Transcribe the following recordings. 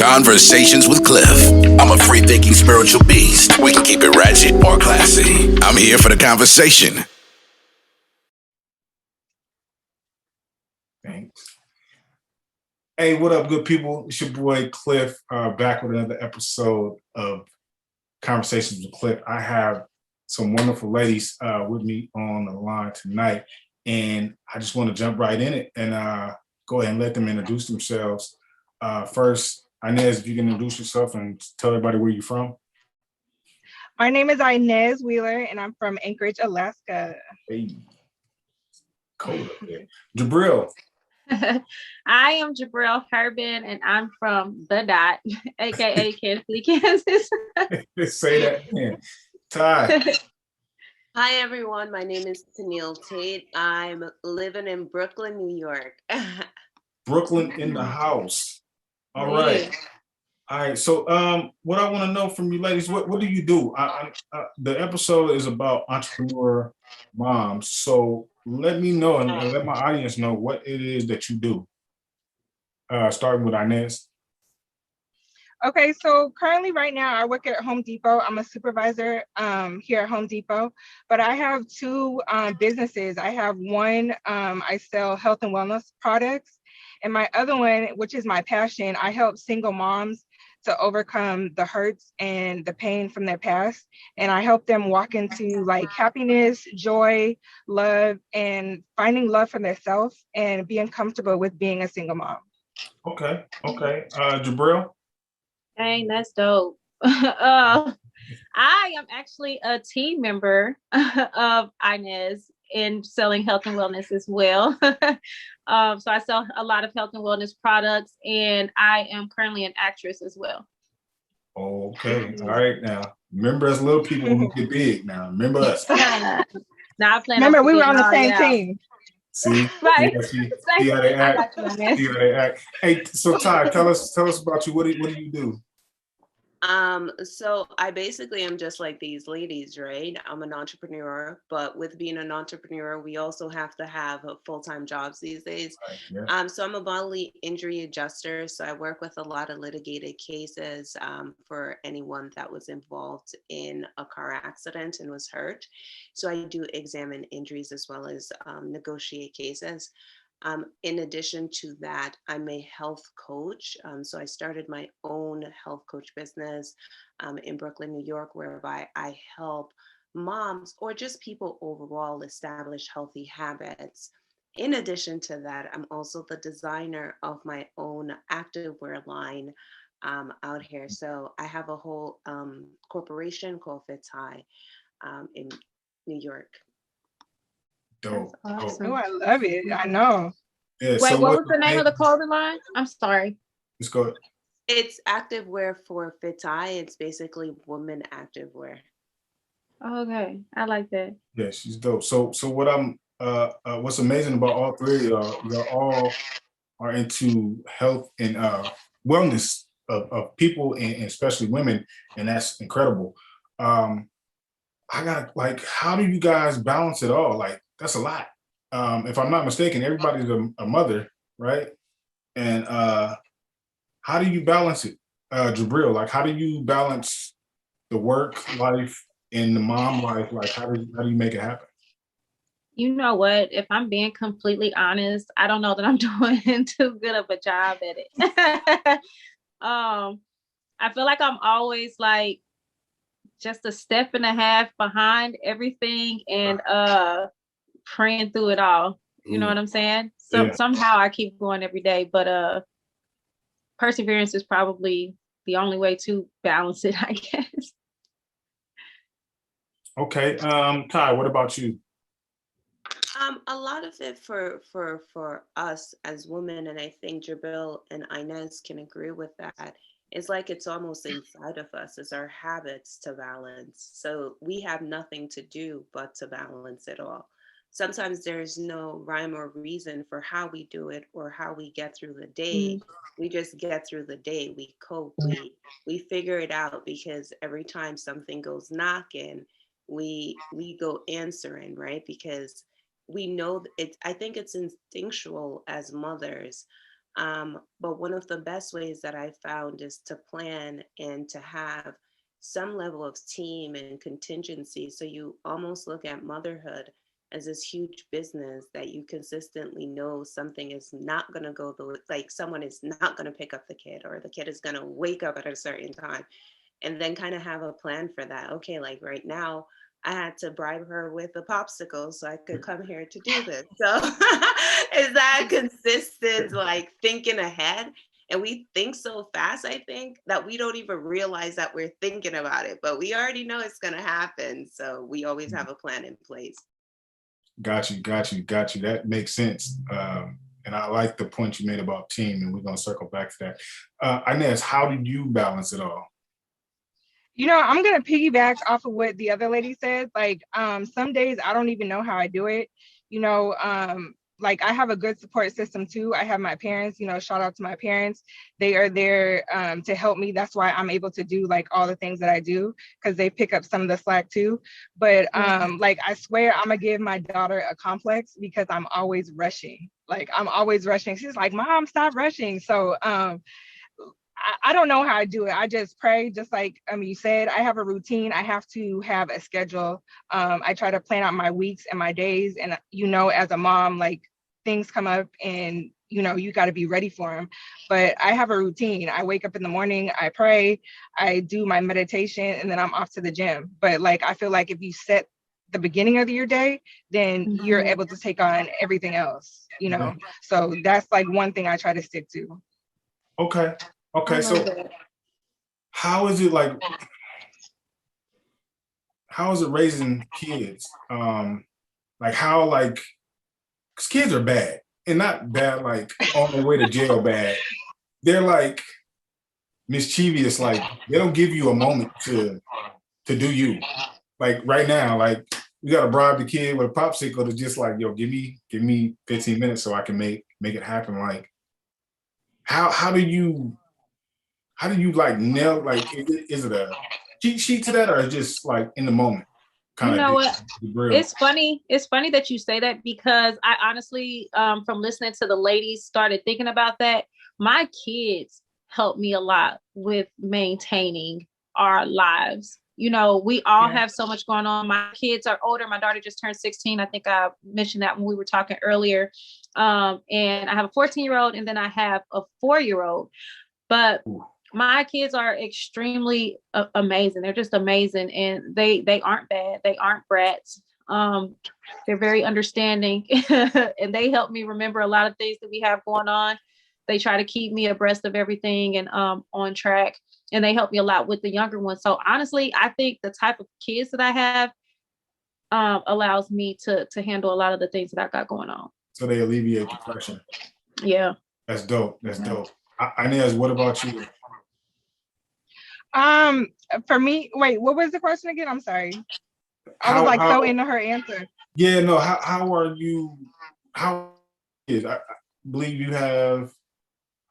Conversations with Cliff. I'm a free thinking spiritual beast. We can keep it ratchet or classy. I'm here for the conversation. Thanks. Hey, what up, good people? It's your boy Cliff, back with another episode of Conversations with Cliff. I have some wonderful ladies with me on the line tonight, and I just want to jump right in it and go ahead and let them introduce themselves. First, Inez, if you can introduce yourself and tell everybody where you're from. My name is Inez Wheeler, and I'm from Anchorage, Alaska. Hey, cold up there. Jabril. I am Jabril Herbin, and I'm from The Dot, aka Kansas City, Kansas. Let's say that again. Ty. Hi, everyone. My name is Tennille Tate. I'm living in Brooklyn, New York. Brooklyn in the house. All right. All right. So what I want to know from you ladies, what do you do? The episode is about entrepreneur moms. So let me know and let my audience know what it is that you do. Starting with Inez. Okay, so currently right now I work at Home Depot. I'm a supervisor here at Home Depot, but I have two businesses. I have one, I sell health and wellness products, and my other one, which is my passion, I help single moms to overcome the hurts and the pain from their past. And I help them walk into like happiness, joy, love, and finding love for themselves and being comfortable with being a single mom. Okay. Jabril. Dang, that's dope. I am actually a team member of Inez in selling health and wellness as well. So I sell a lot of health and wellness products, and I am currently an actress as well. Okay. All right. Now, remember us little people when we get big. Now, remember us. Now I plan. Remember, we were on the same team. See, Right. See how they act. See how they act. Hey, so Ty, tell us about you. What do you do? So I basically am just like these ladies, right? I'm an entrepreneur, but with being an entrepreneur, we also have to have full-time jobs these days. Right, yeah. So I'm a bodily injury adjuster. So I work with a lot of litigated cases for anyone that was involved in a car accident and was hurt. So I do examine injuries as well as negotiate cases. In addition to that, I'm a health coach. So I started my own health coach business in Brooklyn, New York, whereby I help moms or just people overall establish healthy habits. In addition to that, I'm also the designer of my own activewear line out here. So I have a whole corporation called Fits High in New York. Dope. Awesome. Oh, I love it. I know. Yeah, Wait, so what was the name of the clothing line? I'm sorry. Let's go. It's activewear for Fits High. It's basically woman activewear. Okay, I like that. Yeah, she's dope. So what I'm what's amazing about all three of y'all all are into health and wellness of people and especially women, and that's incredible. I got like, how do you guys balance it all? Like, that's a lot. If I'm not mistaken, everybody's a mother, right? And how do you balance it, Jabril? Like, how do you balance the work life and the mom life? Like, how do you make it happen? You know what? If I'm being completely honest, I don't know that I'm doing too good of a job at it. I feel like I'm always like just a step and a half behind everything and praying through it all. You know what I'm saying? So somehow I keep going every day, but perseverance is probably the only way to balance it, I guess. Okay. Ty, what about you? A lot of it for us as women, and I think Jabril and Inez can agree with that, is like it's almost inside of us. It's our habits to balance. So we have nothing to do but to balance it all. Sometimes there's no rhyme or reason for how we do it or how we get through the day. We just get through the day. We cope. We figure it out, because every time something goes knocking, we go answering, right? Because we know it. I think it's instinctual as mothers But one of the best ways that I found is to plan and to have some level of team and contingency. So you almost look at motherhood as this huge business that you consistently know something is not going to go like someone is not going to pick up the kid, or the kid is going to wake up at a certain time, and then kind of have a plan for that. Okay, like right now, I had to bribe her with a popsicle so I could come here to do this. So is that consistent, like thinking ahead? And we think so fast, I think, that we don't even realize that we're thinking about it, but we already know it's going to happen. So we always have a plan in place. Got you. That makes sense. And I like the point you made about team, and we're going to circle back to that. Inez, how did you balance it all? You know, I'm going to piggyback off of what the other lady said. Like, some days I don't even know how I do it. You know, like I have a good support system too. I have my parents, you know, shout out to my parents. They are there to help me. That's why I'm able to do like all the things that I do, because they pick up some of the slack too. But like, I swear I'm gonna give my daughter a complex because I'm always rushing. Like I'm always rushing. She's like, Mom, stop rushing. So I don't know how I do it. I just pray, just like you said. I have a routine. I have to have a schedule. I try to plan out my weeks and my days. And, you know, as a mom, like things come up and, you know, you got to be ready for them. But I have a routine. I wake up in the morning, I pray, I do my meditation, and then I'm off to the gym. But like, I feel like if you set the beginning of your day, then you're able to take on everything else, you know? So that's like one thing I try to stick to. Okay, so how is it like, how is it raising kids? Like how, like, because kids are bad, and not bad like on the way to jail bad. They're like mischievous, like they don't give you a moment to do you. Like right now, like you gotta bribe the kid with a popsicle to just like, yo, give me 15 minutes so I can make it happen. Like how do you like nail, like is it a cheat sheet to that, or just like in the moment kind You of know what? It's funny that you say that, because I honestly, from listening to the ladies, started thinking about that. My kids help me a lot with maintaining our lives. You know, we all have so much going on. My kids are older. My daughter just turned 16. I think I mentioned that when we were talking earlier. And I have a 14-year-old, and then I have a 4-year-old. But my kids are extremely amazing. They're just amazing. And they aren't bad. They aren't brats. They're very understanding, and they help me remember a lot of things that we have going on. They try to keep me abreast of everything and on track. And they help me a lot with the younger ones. So honestly, I think the type of kids that I have allows me to handle a lot of the things that I got going on. So they alleviate the pressure. Yeah. That's dope. Inez, what about you? For me, wait, what was the question again? I'm sorry. I was like so into her answer. Yeah, no, how are you? How is, I believe you have,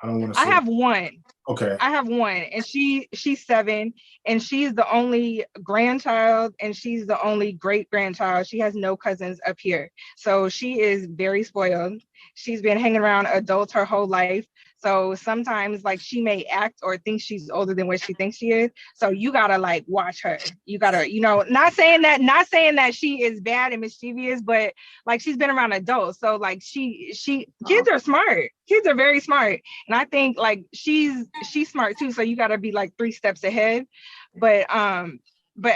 I don't want to say. I have one. Okay. I have one, and she's 7, and she's the only grandchild, and she's the only great grandchild. She has no cousins up here. So she is very spoiled. She's been hanging around adults her whole life. So sometimes like she may act or think she's older than what she thinks she is. So you gotta like watch her. You gotta, you know, not saying that she is bad and mischievous, but like she's been around adults. So like kids are smart. Kids are very smart. And I think like she's smart too. So you gotta be like 3 steps ahead. But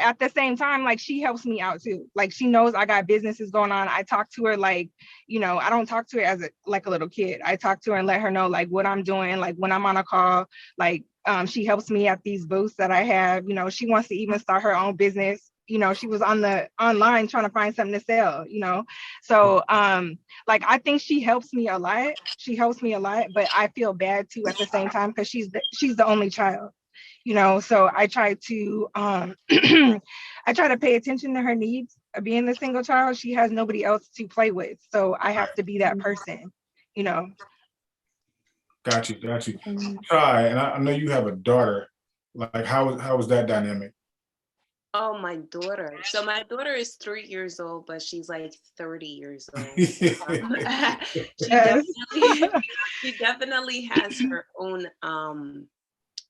at the same time, like she helps me out too. Like she knows I got businesses going on. I talk to her like, you know, I don't talk to her as like a little kid. I talk to her and let her know like what I'm doing, like when I'm on a call, like she helps me at these booths that I have. You know, she wants to even start her own business. You know, she was online trying to find something to sell, you know. So like I think she helps me a lot. But I feel bad too at the same time because she's the only child. You know, so I try to I try to pay attention to her needs. Being a single child, she has nobody else to play with, so I have to be that person, you know. Got you. Try, and I know you have a daughter. Like how was that dynamic? Oh, my daughter. So my daughter is 3 years old, but she's like 30 years old. She Yes. definitely, she definitely has her own,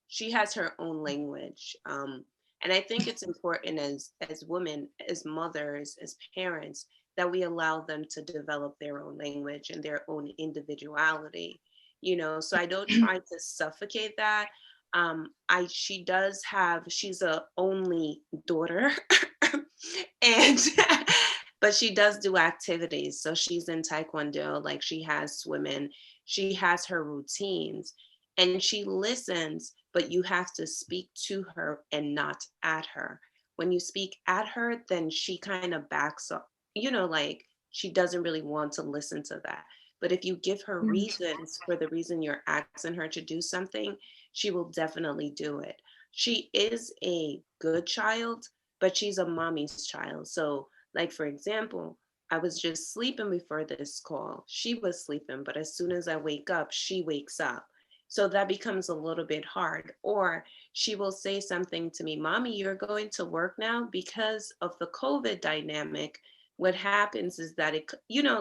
she has her own language. And I think it's important as women, as mothers, as parents, that we allow them to develop their own language and their own individuality. So I don't try to suffocate that. She does have, she's a only daughter, and but she does do activities. So she's in Taekwondo, like she has swimming, she has her routines, and she listens, but you have to speak to her and not at her. When you speak at her, then she kind of backs up, like she doesn't really want to listen to that. But if you give her reasons for the reason you're asking her to do something, she will definitely do it. She is a good child, but she's a mommy's child. So, like, for example, I was just sleeping before this call. She was sleeping, but as soon as I wake up, she wakes up. So that becomes a little bit hard. Or she will say something to me, Mommy, you're going to work now because of the COVID dynamic. What happens is that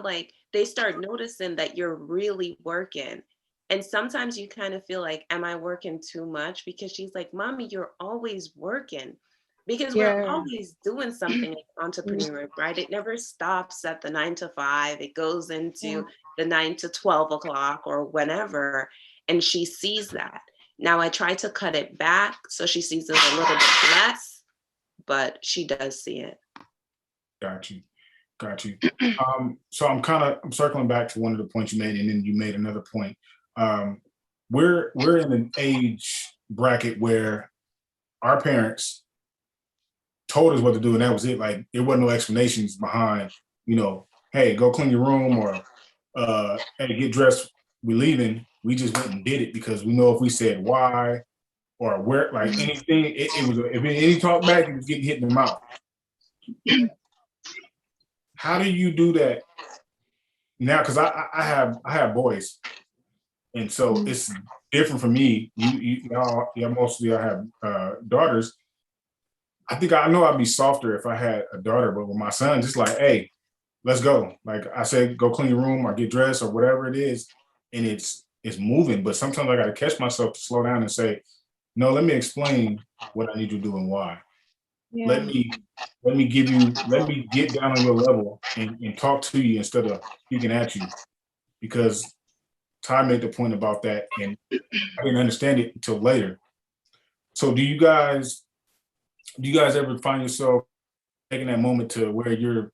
like they start noticing that you're really working. And sometimes you kind of feel like, am I working too much? Because she's like, Mommy, you're always working. Because we're Yeah. always doing something in entrepreneurship, right? It never stops at the 9 to 5. It goes into the 9 to 12 o'clock or whenever. And she sees that. Now I try to cut it back so she sees it a little bit less, but she does see it. Got you. So I'm circling back to one of the points you made, and then you made another point. We're in an age bracket where our parents told us what to do, and that was it. Like, there wasn't no explanations behind, hey, go clean your room, or hey, get dressed, we leaving. We just went and did it because we know if we said why or where, like anything, it was, if any talk back, it was getting hit in the mouth. How do you do that now? Because I have boys, and so it's different for me. Y'all, most of y'all have daughters. I think I know I'd be softer if I had a daughter, but with my son, just like, hey, let's go. Like I said, go clean your room or get dressed or whatever it is, and it's moving. But sometimes I got to catch myself to slow down and say, no, let me explain what I need you to do and why. Yeah. Let me get down on your level and talk to you instead of speaking at you, because Ty made the point about that, and I didn't understand it until later. So do you guys ever find yourself taking that moment to where you're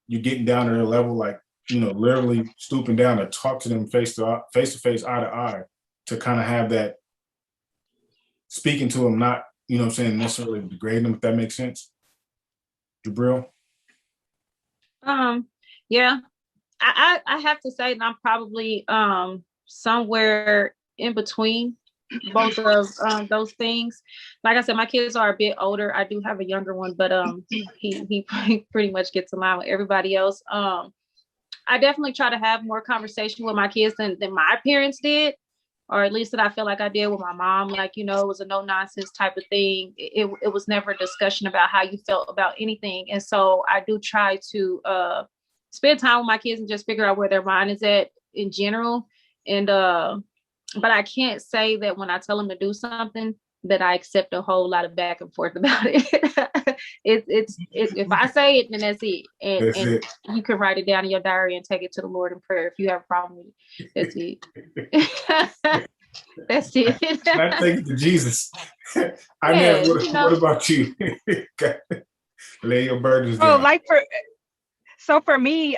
getting down to their level, like, literally stooping down to talk to them face to face, eye to eye, to kind of have that speaking to them, not, necessarily degrading them, if that makes sense? Jabril? Yeah, I have to say that I'm probably somewhere in between both of those things. Like I said, my kids are a bit older. I do have a younger one, but he pretty much gets along with everybody else. I definitely try to have more conversation with my kids than my parents did, or at least that I feel like I did with my mom. Like, it was a no nonsense type of thing. It was never a discussion about how you felt about anything. And so I do try to spend time with my kids and just figure out where their mind is at in general. And but I can't say that when I tell them to do something that I accept a whole lot of back and forth about it. It's if I say it, then that's it. And you can write it down in your diary and take it to the Lord in prayer if you have a problem with it. That's it. That's it. I take it to Jesus. What about you? Lay your burdens down. So for me,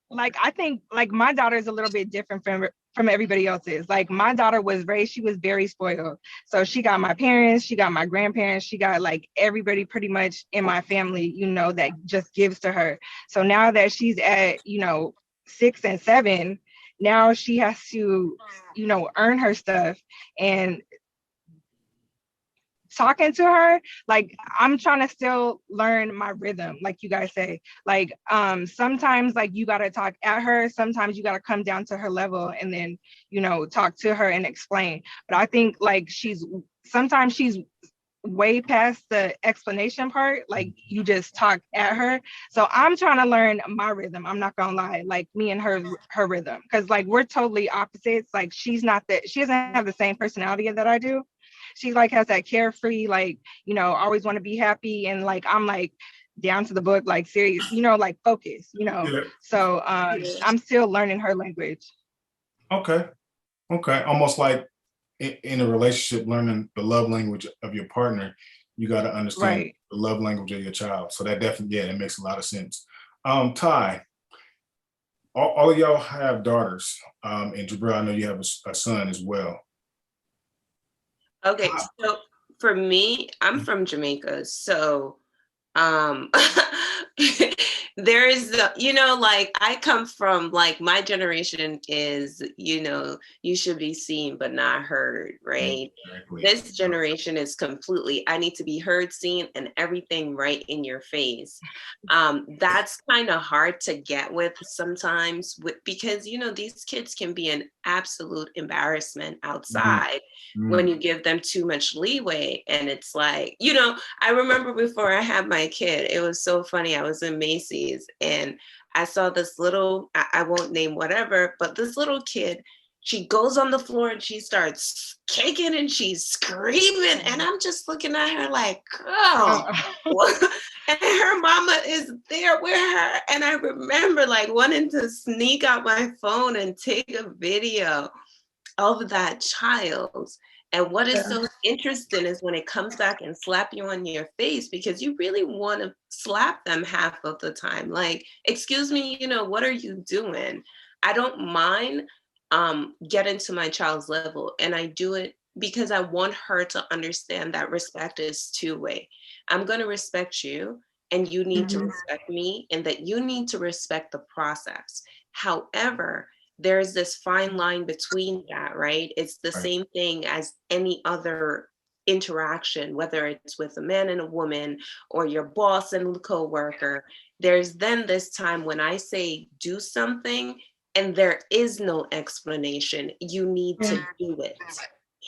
like, I think, like, my daughter is a little bit different from everybody else's. Like, my daughter she was very spoiled. So she got my parents, she got my grandparents, she got like everybody pretty much in my family, that just gives to her. So now that she's at, 6 and 7, now she has to, earn her stuff. And talking to her, like, I'm trying to still learn my rhythm, like you guys say. Like, sometimes, like, you got to talk at her, sometimes you got to come down to her level and then, talk to her and explain. But I think, like, sometimes she's way past the explanation part. Like you just talk at her. So I'm trying to learn my rhythm. I'm not gonna lie, like me and her rhythm, because like we're totally opposites. Like she doesn't have the same personality that I do. She like has that carefree, like, always want to be happy, and like I'm like down to the book, like serious, like focus, Yeah. So I'm still learning her language. Okay. Almost like in a relationship, learning the love language of your partner, you got to understand Right. the love language of your child. So that definitely, yeah, that makes a lot of sense. Ty, all of y'all have daughters, and Jabril, I know you have a son as well. Okay, so for me, I'm from Jamaica, so um there's like I come from, like, my generation is, you should be seen but not heard, right? Exactly. This generation is completely, I need to be heard, seen, and everything right in your face. That's kind of hard to get with sometimes, because these kids can be an absolute embarrassment outside when you give them too much leeway. And it's like, I remember before I had my kid, it was so funny. I was in Macy's and I saw this little, I won't name whatever, but this little kid, she goes on the floor and she starts kicking and she's screaming. And I'm just looking at her like, girl, what? And her mama is there with her. And I remember like wanting to sneak out my phone and take a video of that child. And what is so interesting is when it comes back and slap you on your face, because you really want to slap them half of the time. Like, excuse me, what are you doing? I don't mind getting to my child's level. And I do it because I want her to understand that respect is two-way. I'm going to respect you and you need to respect me, and that you need to respect the process. However, there's this fine line between that, right? It's the same thing as any other interaction, whether it's with a man and a woman or your boss and coworker. There's then this time when I say do something and there is no explanation, you need to do it,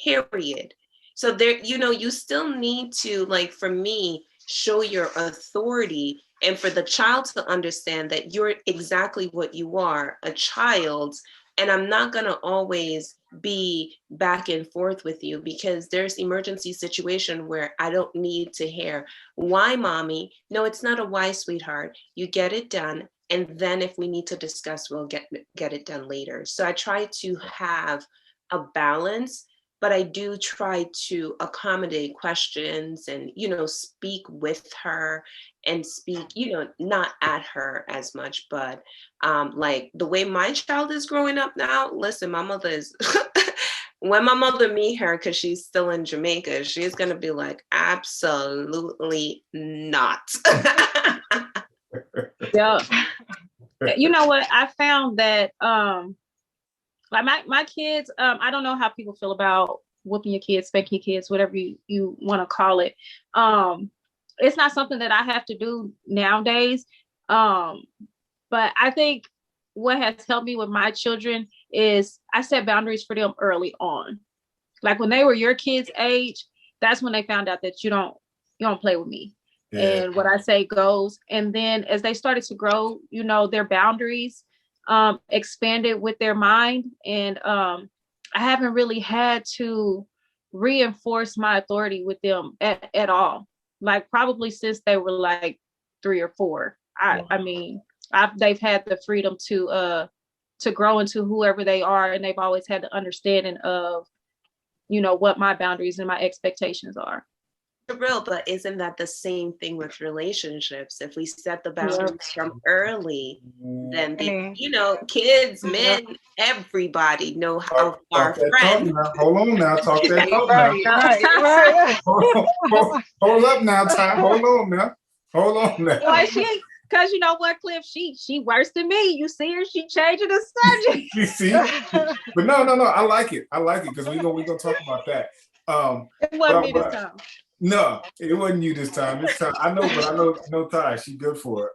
period. So there, you still need to, like, for me, show your authority, and for the child to understand that you're exactly what you are, a child. And I'm not going to always be back and forth with you, because there's emergency situation where I don't need to hear, why, mommy? No, it's not a why, sweetheart. You get it done. And then if we need to discuss, we'll get it done later. So I try to have a balance, but I do try to accommodate questions and, speak with her and speak, not at her as much, but like the way my child is growing up now, listen, my mother is, when my mother meet her, because she's still in Jamaica, she's going to be like, absolutely not. Yeah. You know what? I found that, like my kids, I don't know how people feel about whooping your kids, spanking your kids, whatever you want to call it. It's not something that I have to do nowadays. But I think what has helped me with my children is I set boundaries for them early on. Like when they were your kids' age, that's when they found out that you don't play with me. Yeah. And what I say goes. And then as they started to grow, their boundaries expanded with their mind. And I haven't really had to reinforce my authority with them at all. Like probably since they were like 3 or 4. I mean, they've had the freedom to grow into whoever they are. And they've always had the understanding of, what my boundaries and my expectations are. Real, but isn't that the same thing with relationships? If we set the boundaries from early, then kids, men, everybody know how our friends. Hold on now, talk that talk now. Hold up now, Ty. Hold on now. Well, because you know what, Cliff, she worse than me. You see her, she changing the subject. You see, but no, I like it because we gonna talk about that. It wasn't me this time. No, it wasn't you this time. I know, but I know Ty. She's good for it.